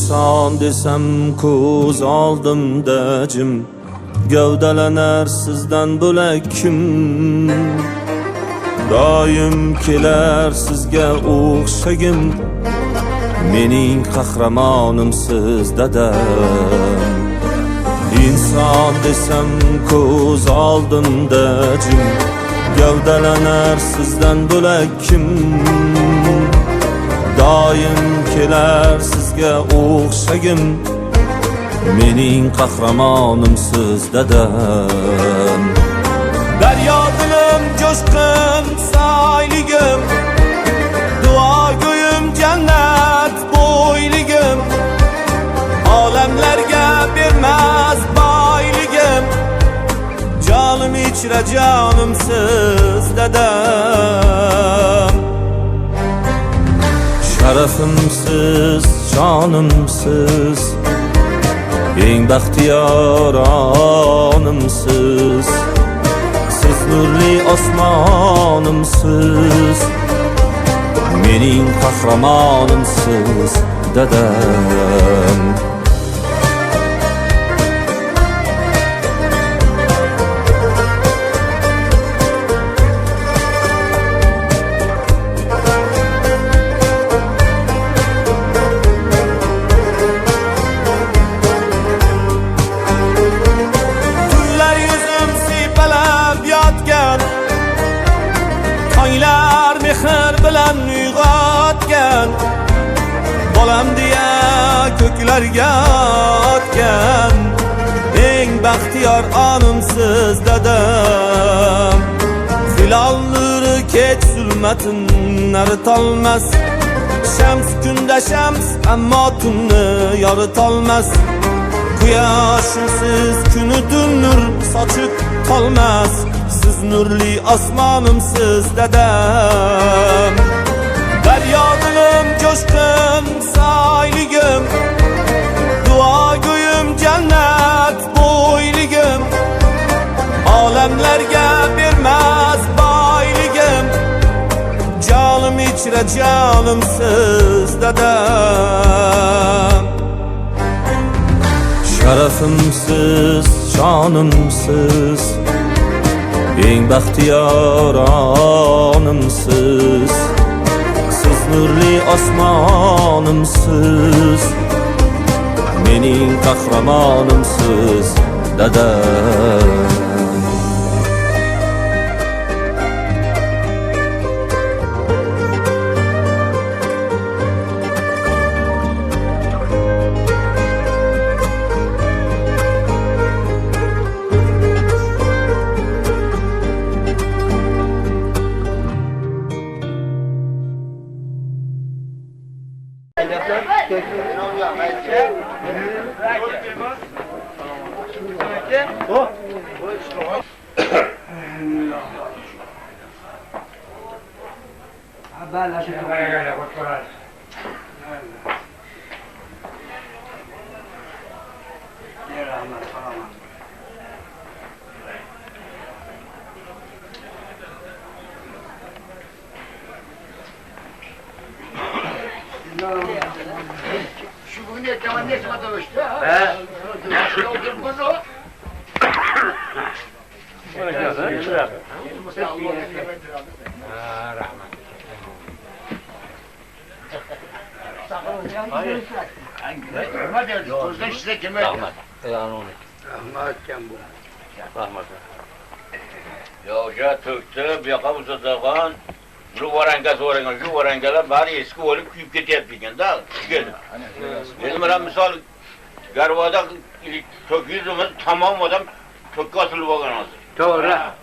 İnsan desem ko'z oldimda jim, gavdalanar sizdan bo'lak kim? Doim kelar sizga o'xshagim, mening qahramonim siz dadam. İnsan desem ko'z oldimda jim, gavdalanar sizdan bo'lak kim? Doim kelar sizga o'xshagim, mening qahramonim siz dadam. Daryo dilim jo'shqin soyligim, duo go'yim jannat bo'yligim, olamlarga bermas boyligim, jonim ichra jonim siz dadam. Sharafimsiz, jonimsiz, eng baxtiyor onimsiz, siz nurli osmonimsiz, mening qahramonimsiz dadam. Tonglar mehr bilan uyg'otgan, bolam deya ko'klarga otgan, eng baxtiyor onimsiz dadam. Hilol nuri kech zulmatin aritolmas, shams kunda shams ammo tunni yoritolmas, quyoshimsiz kunidir nur sochib qolmas, siz nurli osmonimsiz dadam. Daryo dilim jo'shqin soyligim, duo go'yim jannat bo'yligim, olamlarga bermas boyligim, jonim ichra jonimsiz dadam. Sharafimsiz, jonimsiz, eng baxtiyor onimsiz, siz nurli osmonimsiz, mening qahramonimsiz dadam. Şu bugün de tamam ne zaman dövüştü? Nasıl oldu bunu? Yo'qa to'kdi, bu yoqqa uzatgan. Şu varangalar bari eski olib kuyib ketyapti ekanda. Endi mana misol Garvoda to'kizimiz tamom odam to'kka osilib olgan hozir. To'g'ri. Ha.